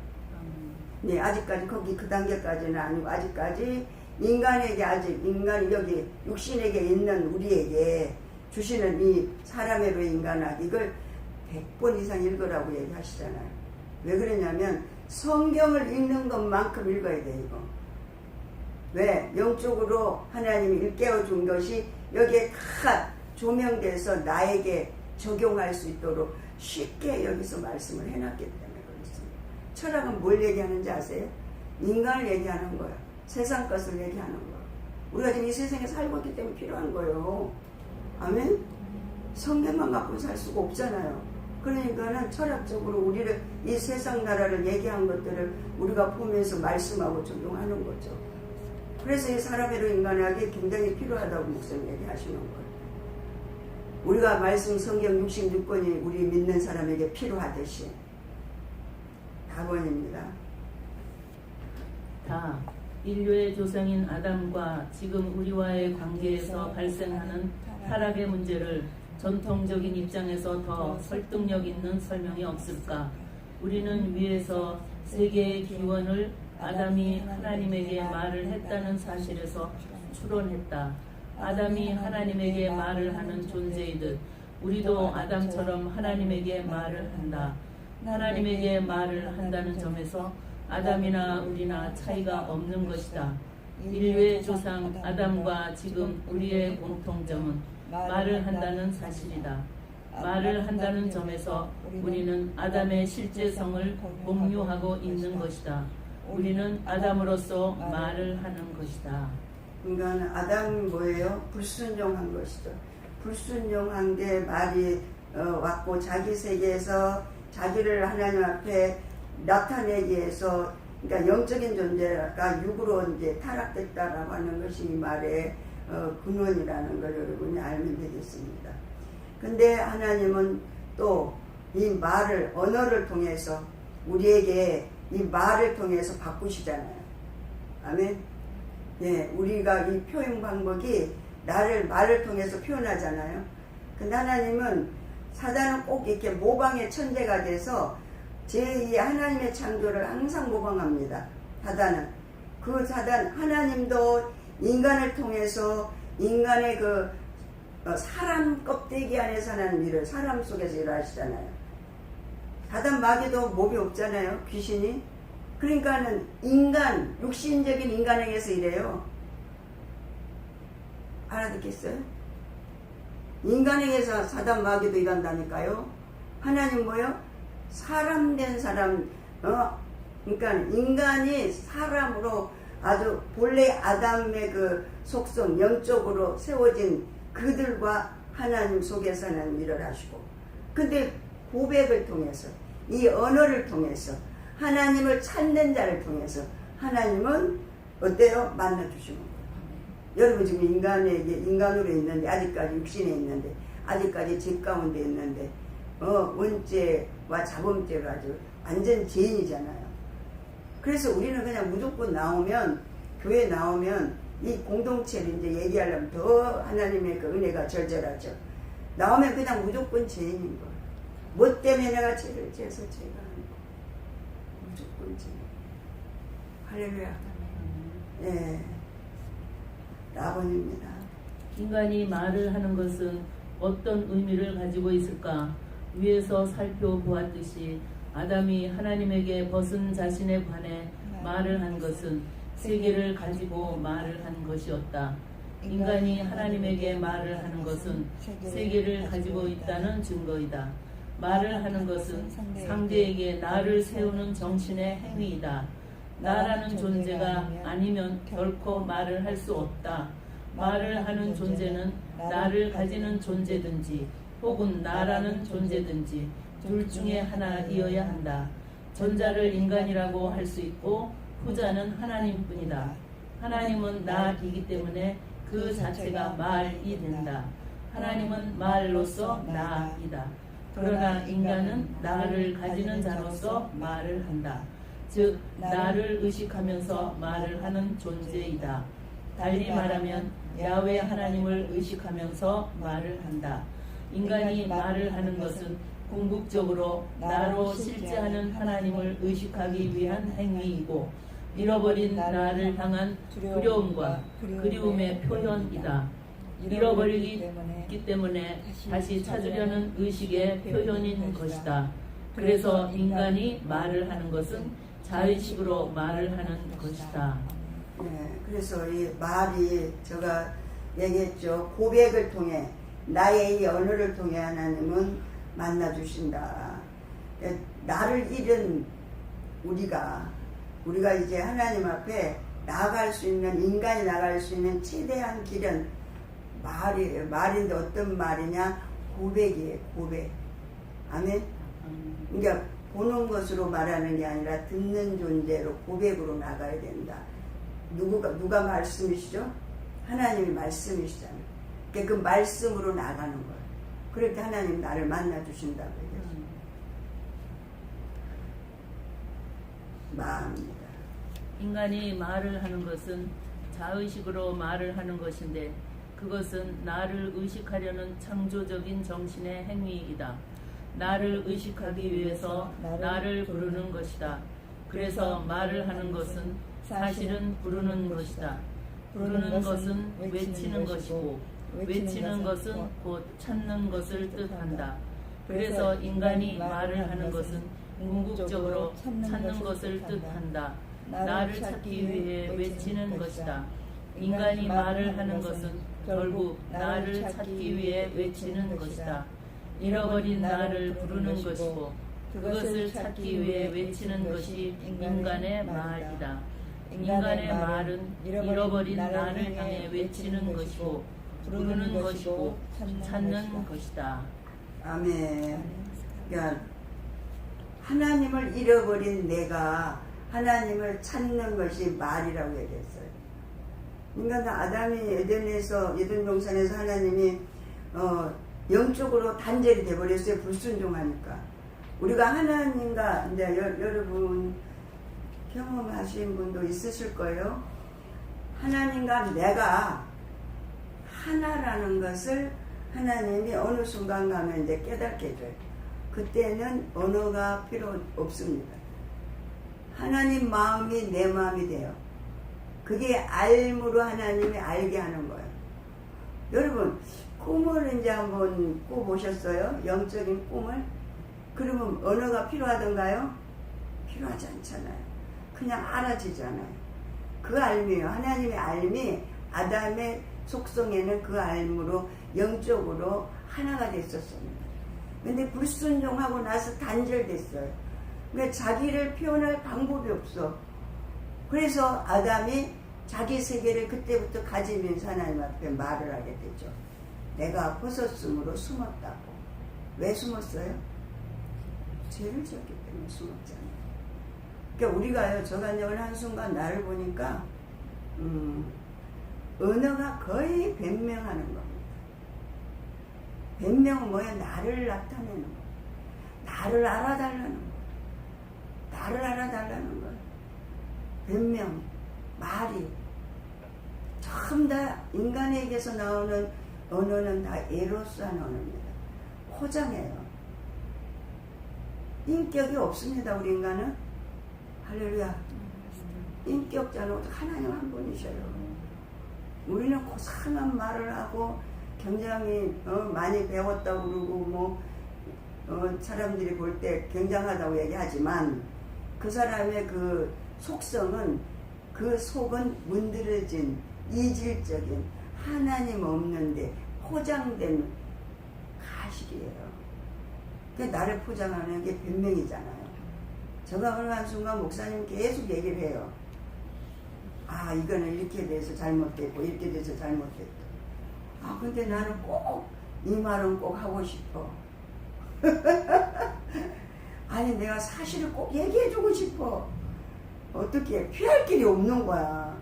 네, 아직까지 거기 그 단계까지는 아니고 아직까지 인간에게 아직 인간이 여기 육신에게 있는 우리에게 주시는 이 사람의 인간학 이걸 100번 이상 읽으라고 얘기하시잖아요. 왜 그러냐면 성경을 읽는 것만큼 읽어야 돼 이거. 왜? 영적으로 하나님이 일깨워 준 것이 여기에 다 조명돼서 나에게 적용할 수 있도록 쉽게 여기서 말씀을 해놨기 때문에 그렇습니다. 철학은 뭘 얘기하는지 아세요? 인간을 얘기하는 거예요. 세상 것을 얘기하는 거예요. 우리가 지금 이 세상에 살고 있기 때문에 필요한 거예요. 아멘? 성경만 갖고 살 수가 없잖아요. 그러니까는 철학적으로 우리를 이 세상 나라를 얘기한 것들을 우리가 보면서 말씀하고 적용하는 거죠. 그래서 이 사람의로 인간학이 굉장히 필요하다고 목사님 얘기하시는 거예요. 우리가 말씀 성경 66권이 우리 믿는 사람에게 필요하듯이 답원입니다. 다 인류의 조상인 아담과 지금 우리와의 관계에서 발생하는 타락의 문제를 전통적인 입장에서 더 설득력 있는 설명이 없을까? 우리는 위에서 세계의 기원을 아담이 하나님에게 말을 했다는 사실에서 추론했다. 아담이 하나님에게 말을 하는 존재이듯 우리도 아담처럼 하나님에게 말을 한다. 하나님에게 말을 한다는 점에서 아담이나 우리나 차이가 없는 것이다. 인류의 조상 아담과 지금 우리의 공통점은 말을 한다는 사실이다. 말을 한다는 점에서 우리는 아담의 실제성을 공유하고 있는 것이다. 우리는 아담으로서 말을 하는 것이다. 그러니까 아담이 뭐예요? 불순종한 것이죠. 불순종한 게 말이 왔고 자기 세계에서 자기를 하나님 앞에 나타내기 위해서 그러니까 영적인 존재가 육으로 이제 타락됐다라고 하는 것이 이 말의 근원이라는 걸 여러분이 알면 되겠습니다. 근데 하나님은 또 이 말을 언어를 통해서 우리에게 이 말을 통해서 바꾸시잖아요. 아멘. 예, 우리가 이 표현 방법이 나를 말을 통해서 표현하잖아요. 근데 하나님은 사단은 꼭 이렇게 모방의 천재가 돼서 제2 하나님의 창조를 항상 모방합니다. 사단은. 그 사단, 하나님도 인간을 통해서 인간의 그 사람 껍데기 안에서 하나님 일을 사람 속에서 일하시잖아요. 사단 마귀도 몸이 없잖아요. 귀신이. 그러니까는 인간, 육신적인 인간에게서 일해요. 알아듣겠어요? 인간에게서 사단 마귀도 일한다니까요. 하나님 뭐요? 사람 된 사람, 그러니까 인간이 사람으로 아주 본래 아담의 그 속성, 영적으로 세워진 그들과 하나님 속에서 하나님 일을 하시고, 근데 고백을 통해서, 이 언어를 통해서, 하나님을 찾는 자를 통해서 하나님은 어때요? 만나주시는 거예요. 여러분 지금 인간으로 있는데, 아직까지 육신에 있는데, 아직까지 죄 가운데 있는데, 원죄와 자범죄가 아주 완전 죄인이잖아요. 그래서 우리는 그냥 무조건 나오면, 교회 나오면 이 공동체를 이제 얘기하려면 더 하나님의 그 은혜가 절절하죠. 나오면 그냥 무조건 죄인인 거예요. 뭐 때문에 내가 죄를 지어서 죄가 하는 거예요. 무조건 죄. 할렐루야. 예. 라본입니다. 인간이 말을 하는 것은 어떤 의미를 가지고 있을까? 위에서 살펴보았듯이 아담이 하나님에게 벗은 자신에 관해 말을 한 것은 세계를 가지고 말을 한 것이었다. 인간이 하나님에게 말을 하는 것은 세계를 가지고 있다는 증거이다. 말을 하는 것은 상대에게 나를 세우는 정신의 행위이다. 나라는 존재가 아니면 결코 말을 할 수 없다. 말을 하는 존재는 나를 가지는 존재든지 혹은 나라는 존재든지 둘 중에 하나이어야 한다. 전자를 인간이라고 할 수 있고 후자는 하나님뿐이다. 하나님은 나이기 때문에 그 자체가 말이 된다. 하나님은 말로서 나이다. 그러나 인간은 나를 가지는 자로서 말을 한다. 즉 나를 의식하면서 말을 하는 존재이다. 달리 말하면 야훼 하나님을 의식하면서 말을 한다. 인간이 말을 하는 것은 궁극적으로 나로 실제하는 하나님을 의식하기 위한 행위이고 잃어버린 나를 향한 두려움과 그리움의 표현이다. 잃어버리기 때문에 다시 찾으려는 의식의 표현인 것이다. 그래서 인간이 말을 하는 것은 자의식으로 말을 하는 것이다. 네, 그래서 이 말이 제가 얘기했죠. 고백을 통해 나의 이 언어를 통해 하나님은 만나 주신다. 나를 잃은 우리가 이제 하나님 앞에 나아갈 수 있는, 인간이 나아갈 수 있는 최대한 길은 말이에요. 말인데 어떤 말이냐? 고백이에요. 고백. 아멘. 그러니까 보는 것으로 말하는 게 아니라 듣는 존재로 고백으로 나가야 된다. 누가 말씀이시죠? 하나님이 말씀이시잖아요. 그러니까 그 말씀으로 나가는 거예요. 그럴 때 하나님 나를 만나 주신다고 얘기했어요. 마음입니다. 인간이 말을 하는 것은 자의식으로 말을 하는 것인데 그것은 나를 의식하려는 창조적인 정신의 행위이다. 나를 의식하기 위해서 나를 부르는 것이다. 그래서 말을 하는 것은 사실은 부르는 것이다. 부르는 것은 외치는 것이고 외치는 것은 곧 찾는 것을 뜻한다. 그래서 인간이 말을 하는 것은 궁극적으로 찾는 것을 뜻한다. 나를 찾기 위해 외치는 것이다. 인간이 말을 하는 것은 결국 나를 찾기 위해 외치는 것이다. 잃어버린 나를 부르는 것이고 그것을 찾기 위해 외치는 것이 인간의 말이다. 인간의 말은 잃어버린 나를 향해 외치는 것이고 부르는 것이고 찾는 것이다. 아멘. 그러니까 하나님을 잃어버린 내가 하나님을 찾는 것이 말이라고 얘기했어요. 그러니까 아담이 에덴 동산에서 하나님이 영적으로 단절이 돼버렸어요. 불순종하니까. 우리가 하나님과 이제 여러분 경험하신 분도 있으실 거예요. 하나님과 내가 하나라는 것을 하나님이 어느 순간 가면 이제 깨닫게 해줘요. 그때는 언어가 필요 없습니다. 하나님 마음이 내 마음이 돼요. 그게 알므로 하나님이 알게 하는 거예요. 여러분 꿈을 이제 한번 꿔보셨어요? 영적인 꿈을? 그러면 언어가 필요하던가요? 필요하지 않잖아요. 그냥 알아지잖아요. 그 알미요. 하나님의 알미, 아담의 속성에는 그 알므로 영적으로 하나가 됐었습니다. 근데 불순종하고 나서 단절됐어요. 그러니까 자기를 표현할 방법이 없어. 그래서 아담이 자기 세계를 그때부터 가지면서 하나님 앞에 말을 하게 되죠. 내가 벗었으므로 숨었다고. 왜 숨었어요? 죄를 지었기 때문에 숨었잖아요. 그러니까 우리가요, 저가 이제 어느 한순간 나를 보니까 언어가 거의 변명하는 겁니다. 변명은 뭐야? 나를 나타내는 거. 나를 알아달라는 거. 나를 알아달라는 거. 변명, 말이. 전부 다 인간에게서 나오는 언어는 다 에로스한 언어입니다. 포장해요. 인격이 없습니다. 우리 인간은. 할렐루야. 인격자는 하나님 한 분이셔요. 우리는 고상한 말을 하고 굉장히 많이 배웠다고 그러고 사람들이 볼 때 굉장하다고 얘기하지만 그 사람의 그 속성은 그 속은 문드러진 이질적인 하나님 없는데 포장된 가식이에요. 그게 나를 포장하는 게 변명이잖아요. 제가 어느 한순간 목사님 계속 얘기를 해요. 아, 이거는 이렇게 돼서 잘못됐고 이렇게 돼서 잘못됐고. 아, 근데 나는 꼭 이 말은 꼭 하고 싶어. 아니, 내가 사실을 꼭 얘기해주고 싶어. 어떻게 피할 길이 없는 거야.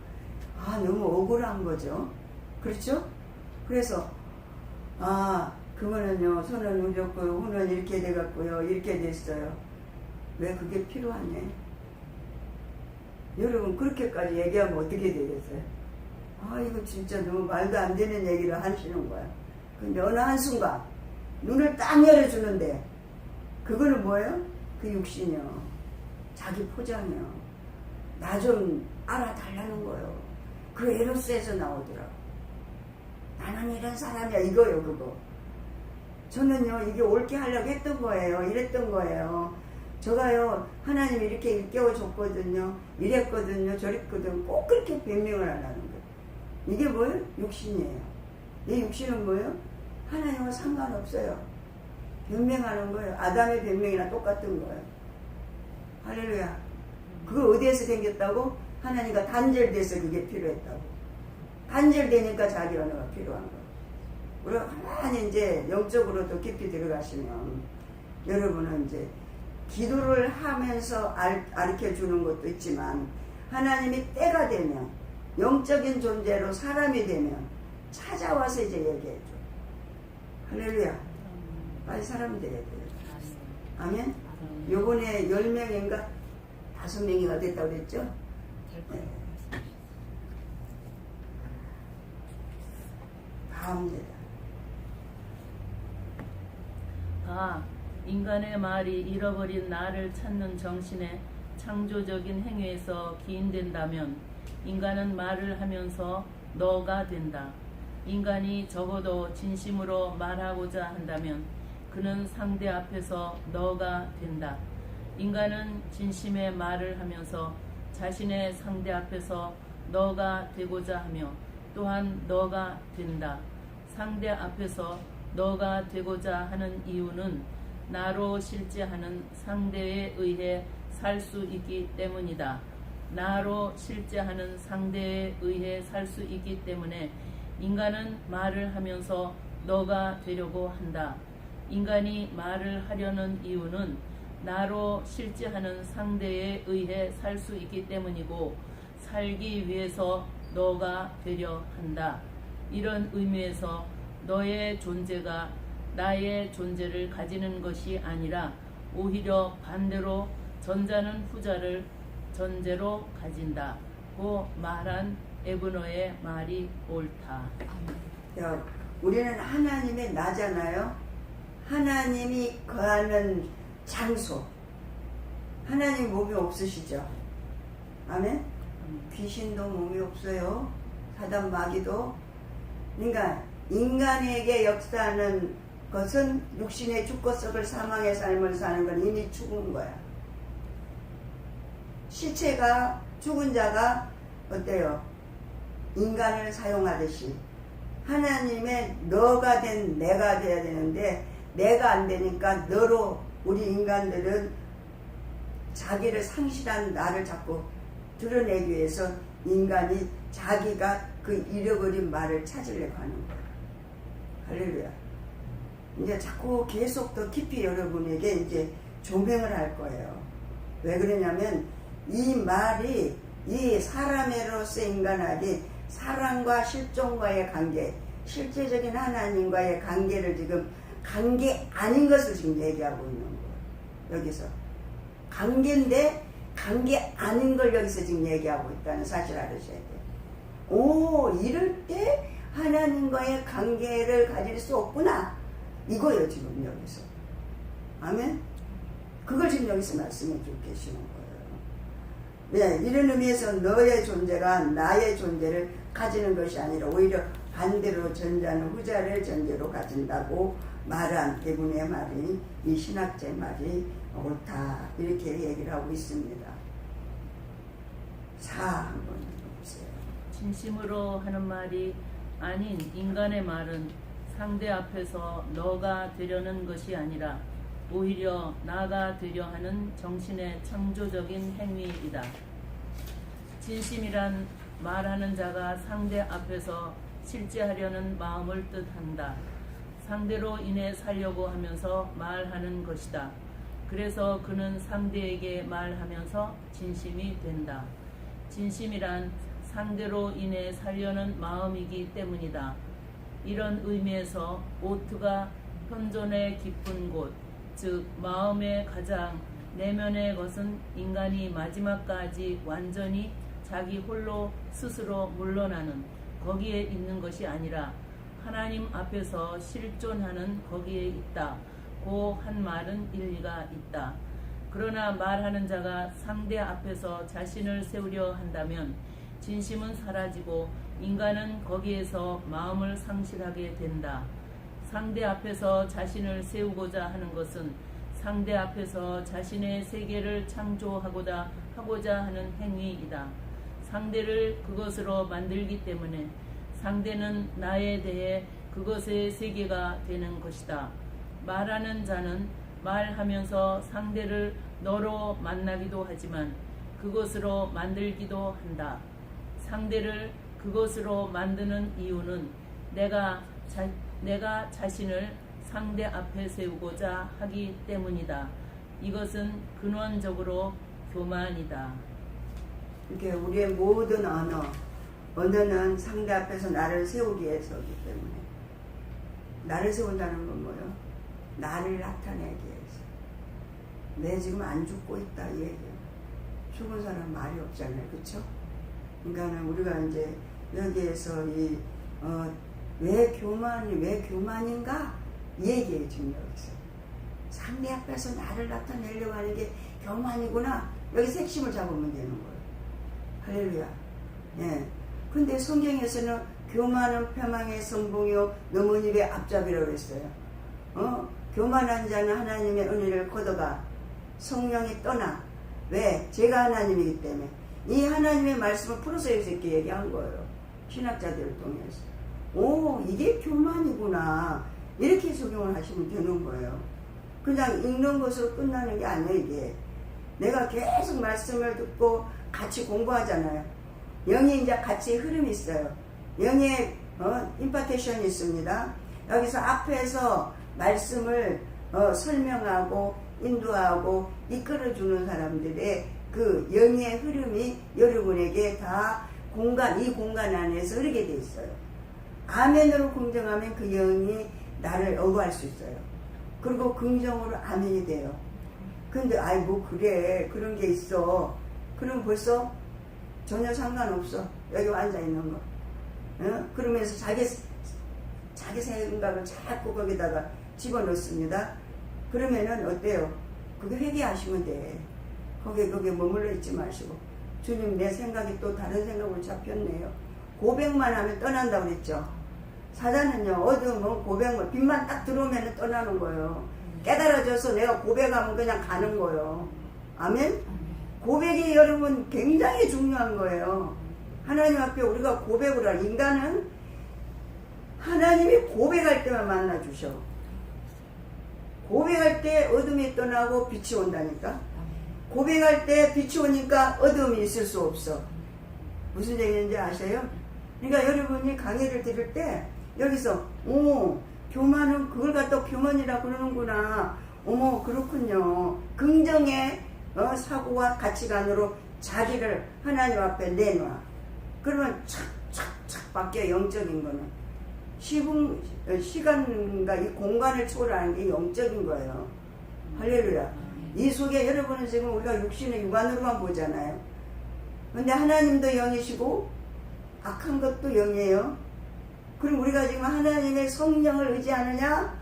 아, 너무 억울한 거죠. 그렇죠? 그래서 그거는요, 손은 울렸고요, 혼은 이렇게 돼갖고요, 이렇게 됐어요. 왜 그게 필요하네? 여러분 그렇게까지 얘기하면 어떻게 되겠어요? 아 이거 진짜 너무 말도 안 되는 얘기를 하시는 거야. 근데 어느 한순간 눈을 딱 열어주는데 그거는 뭐예요? 그 육신이요. 자기 포장이요. 나 좀 알아달라는 거예요. 그 에로스에서 나오더라고. 나는 이런 사람이야 이거요 그거. 저는요 이게 옳게 하려고 했던 거예요. 이랬던 거예요. 제가요 하나님이 이렇게 일깨워줬거든요. 이랬거든요. 저랬거든요. 꼭 그렇게 변명을 안 하는 거예요. 이게 뭐예요? 육신이에요. 이 육신은 뭐예요? 하나님과 상관없어요. 변명하는 거예요. 아담의 변명이나 똑같은 거예요. 할렐루야. 그거 어디에서 생겼다고? 하나님과 단절돼서 그게 필요했다고. 단절되니까 자기 언어가 필요한 거예요. 우리가 가만히 이제 영적으로도 깊이 들어가시면 여러분은 이제 기도를 하면서 가르쳐 주는 것도 있지만 하나님이 때가 되면 영적인 존재로 사람이 되면 찾아와서 이제 얘기해 줘. 할렐루야. 빨리 사람이 돼야 돼요. 아멘. 요번에 10명인가 5명이가 됐다고 그랬죠? 네. 다음입니다. 인간의 말이 잃어버린 나를 찾는 정신의 창조적인 행위에서 기인된다면 인간은 말을 하면서 너가 된다. 인간이 적어도 진심으로 말하고자 한다면 그는 상대 앞에서 너가 된다. 인간은 진심의 말을 하면서 자신의 상대 앞에서 너가 되고자 하며 또한 너가 된다. 상대 앞에서 너가 되고자 하는 이유는 나로 실제하는 상대에 의해 살 수 있기 때문이다. 나로 실제하는 상대에 의해 살 수 있기 때문에 인간은 말을 하면서 너가 되려고 한다. 인간이 말을 하려는 이유는 나로 실제하는 상대에 의해 살 수 있기 때문이고 살기 위해서 너가 되려 한다. 이런 의미에서 너의 존재가 나의 존재를 가지는 것이 아니라 오히려 반대로 전자는 후자를 전제로 가진다고 말한 에브너의 말이 옳다. 야, 우리는 하나님의 나잖아요. 하나님이 거하는 장소. 하나님 몸이 없으시죠? 아멘? 귀신도 몸이 없어요. 사단 마귀도. 그러니까 인간에게 역사하는 것은 육신의 죽고 썩을 사망의 삶을 사는 건 이미 죽은 거야. 시체가 죽은 자가 어때요? 인간을 사용하듯이 하나님의 너가 된 내가 돼야 되는데 내가 안 되니까 너로 우리 인간들은 자기를 상실한 나를 자꾸 드러내기 위해서 인간이 자기가 그 잃어버린 말을 찾으려고 하는 거야. 할렐루야. 이제 자꾸 계속 더 깊이 여러분에게 이제 조명을 할 거예요. 왜 그러냐면 이 말이 이 사람으로서 인간하기 사랑과 실존과의 관계, 실제적인 하나님과의 관계를 지금 관계 아닌 것을 지금 얘기하고 있는 거예요. 여기서 관계인데 관계 아닌 걸 여기서 지금 얘기하고 있다는 사실 알으셔야 돼요. 오, 이럴 때 하나님과의 관계를 가질 수 없구나. 이거예요 지금 여기서. 아멘. 그걸 지금 여기서 말씀해 주고 계시는 거예요. 네, 이런 의미에서 너의 존재가 나의 존재를 가지는 것이 아니라 오히려 반대로 전자는 후자를 전제로 가진다고 말한 대부분의 말이 이 신학자의 말이 옳다 이렇게 얘기를 하고 있습니다. 4 한번 보세요. 진심으로 하는 말이 아닌 인간의 말은 상대 앞에서 너가 되려는 것이 아니라 오히려 나가 되려 하는 정신의 창조적인 행위이다. 진심이란 말하는 자가 상대 앞에서 실제하려는 마음을 뜻한다. 상대로 인해 살려고 하면서 말하는 것이다. 그래서 그는 상대에게 말하면서 진심이 된다. 진심이란 상대로 인해 살려는 마음이기 때문이다. 이런 의미에서 오트가 현존의 깊은 곳, 즉 마음의 가장 내면의 것은 인간이 마지막까지 완전히 자기 홀로 스스로 물러나는 거기에 있는 것이 아니라 하나님 앞에서 실존하는 거기에 있다. 고 한 말은 일리가 있다. 그러나 말하는 자가 상대 앞에서 자신을 세우려 한다면 진심은 사라지고 인간은 거기에서 마음을 상실하게 된다. 상대 앞에서 자신을 세우고자 하는 것은 상대 앞에서 자신의 세계를 창조하고자 하는 행위이다. 상대를 그것으로 만들기 때문에 상대는 나에 대해 그것의 세계가 되는 것이다. 말하는 자는 말하면서 상대를 너로 만나기도 하지만 그것으로 만들기도 한다. 상대를 그것으로 만드는 이유는 내가 자신을 상대 앞에 세우고자 하기 때문이다. 이것은 근원적으로 교만이다. 이렇게 우리의 모든 언어는 상대 앞에서 나를 세우기 위해서이기 때문에. 나를 세운다는 건 뭐예요? 나를 나타내기 위해서. 내 지금 안 죽고 있다 이 얘기예요. 죽은 사람 말이 없잖아요, 그렇죠? 그러니까 우리가 이제 여기에서 왜 교만인가 이 얘기에 지금 여기서 상대 앞에서 나를 나타내려고 하는 게 교만이구나. 여기서 핵심을 잡으면 되는 거예요. 할렐루야. 예. 근데 성경에서는 교만은 패망의 선봉이요 넘은 입의 앞잡이라고 했어요. 교만한 자는 하나님의 은혜를 거둬가 성령이 떠나. 왜? 제가 하나님이기 때문에. 이 하나님의 말씀을 풀어서 이렇게 얘기한 거예요. 신학자들을 통해서. 오, 이게 교만이구나. 이렇게 적용을 하시면 되는 거예요. 그냥 읽는 것으로 끝나는 게 아니에요, 이게. 내가 계속 말씀을 듣고 같이 공부하잖아요. 영이 이제 같이 흐름이 있어요. 영의 임파테이션이 있습니다. 여기서 앞에서 말씀을 설명하고 인도하고 이끌어주는 사람들의 그 영의 흐름이 여러분에게 다 이 공간 안에서 흐르게 돼 있어요. 아멘으로 긍정하면 그 영이 나를 어구할 수 있어요. 그리고 긍정으로 아멘이 돼요. 근데 그래 그런 게 있어. 그럼 벌써 전혀 상관없어. 여기 앉아 있는 거. 그러면서 자기 생각을 자꾸 거기다가 집어넣습니다. 그러면은 어때요? 그게 회개하시면 돼. 거기에 머물러 있지 마시고, 주님 내 생각이 또 다른 생각으로 잡혔네요. 고백만 하면 떠난다고 그랬죠. 사단은요, 어두운 고백만, 빛만 딱 들어오면 떠나는 거예요. 깨달아져서 내가 고백하면 그냥 가는 거예요. 아멘? 고백이 여러분 굉장히 중요한 거예요. 하나님 앞에 우리가 고백을 할, 인간은 하나님이 고백할 때만 만나주셔. 고백할 때 어둠이 떠나고 빛이 온다니까. 고백할 때 빛이 오니까 어둠이 있을 수 없어. 무슨 얘기인지 아세요? 그러니까 여러분이 강의를 들을 때 여기서 교만은 그걸 갖다 교만이라 그러는구나. 어머 그렇군요. 긍정의 사고와 가치관으로 자기를 하나님 앞에 내놔. 그러면 착착착 바뀌어. 영적인 거는 시간과 이 공간을 초월하는 게 영적인 거예요. 할렐루야. 이 속에 여러분은 지금 우리가 육신의 육안으로만 보잖아요. 근데 하나님도 영이시고 악한 것도 영이에요. 그럼 우리가 지금 하나님의 성령을 의지하느냐,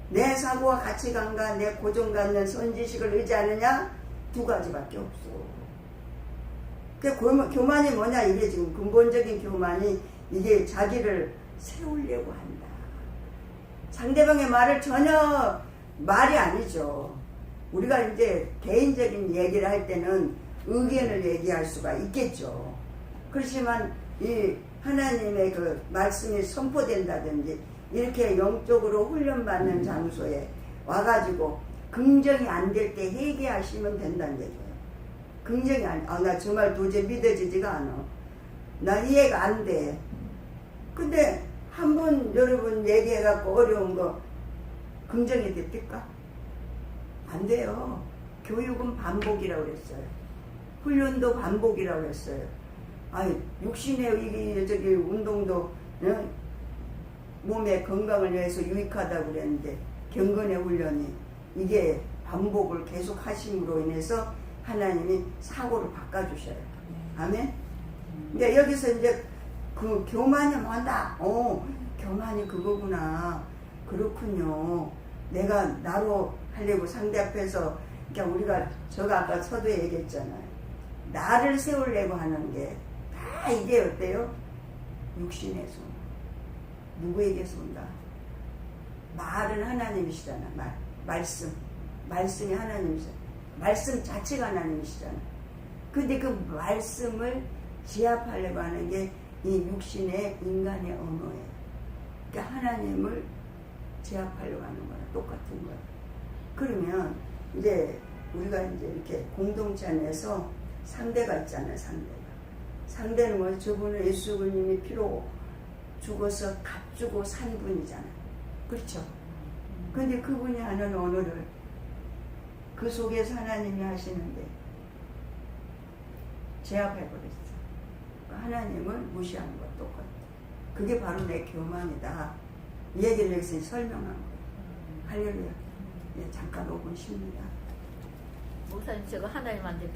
내 사고와 가치관과 내 고정관념 선지식을 의지하느냐, 두 가지밖에 없어. 그 교만이 뭐냐, 이게 지금 근본적인 교만이 이게 자기를 세우려고 한다. 상대방의 말을 전혀 말이 아니죠. 우리가 이제 개인적인 얘기를 할 때는 의견을 얘기할 수가 있겠죠. 그렇지만 이 하나님의 그 말씀이 선포된다든지 이렇게 영적으로 훈련받는 장소에 와가지고 긍정이 안 될 때 회개하시면 된다는 얘기예요. 긍정이 나 정말 도저히 믿어지지가 않아. 나 이해가 안 돼. 근데 한번 여러분 얘기해갖고 어려운 거 긍정이 됩니까? 안 돼요. 교육은 반복이라고 그랬어요. 훈련도 반복이라고 했어요. 육신의 운동도 몸의 건강을 위해서 유익하다고 그랬는데 경건의 훈련이 이게 반복을 계속 하심으로 인해서 하나님이 사고를 바꿔주셔요. 아멘. 근데 여기서 이제 그 교만이 뭔다. 교만이 그거구나. 그렇군요. 내가 나로 하려고 상대 앞에서, 그러니까 우리가 제가 아까 서두에 얘기했잖아요. 나를 세우려고 하는 게 다 이게 어때요? 육신의 손. 누구에게서 온다? 말은 하나님이시잖아. 말씀이 하나님이시잖아. 말씀 자체가 하나님이시잖아. 근데 그 말씀을 지압하려고 하는 게 이 육신의 인간의 언어예요. 그러니까 하나님을 제압하려고 하는 거랑 똑같은 거예요. 그러면 이제 우리가 이제 이렇게 공동체 안에서 상대가 있잖아요. 상대는 뭐 저분은 예수 그님이 피로 죽어서 값주고 산 분이잖아요. 그렇죠? 근데 그분이 하는 언어를 그 속에서 하나님이 하시는데 제압해버렸어. 하나님을 무시하는 것 똑같아. 그게 바로 내 교만이다. 이 얘기를 여기서 설명한 거예요. 할렐루야. 예, 잠깐 5분 쉽니다. 목사님, 제가 하나님한테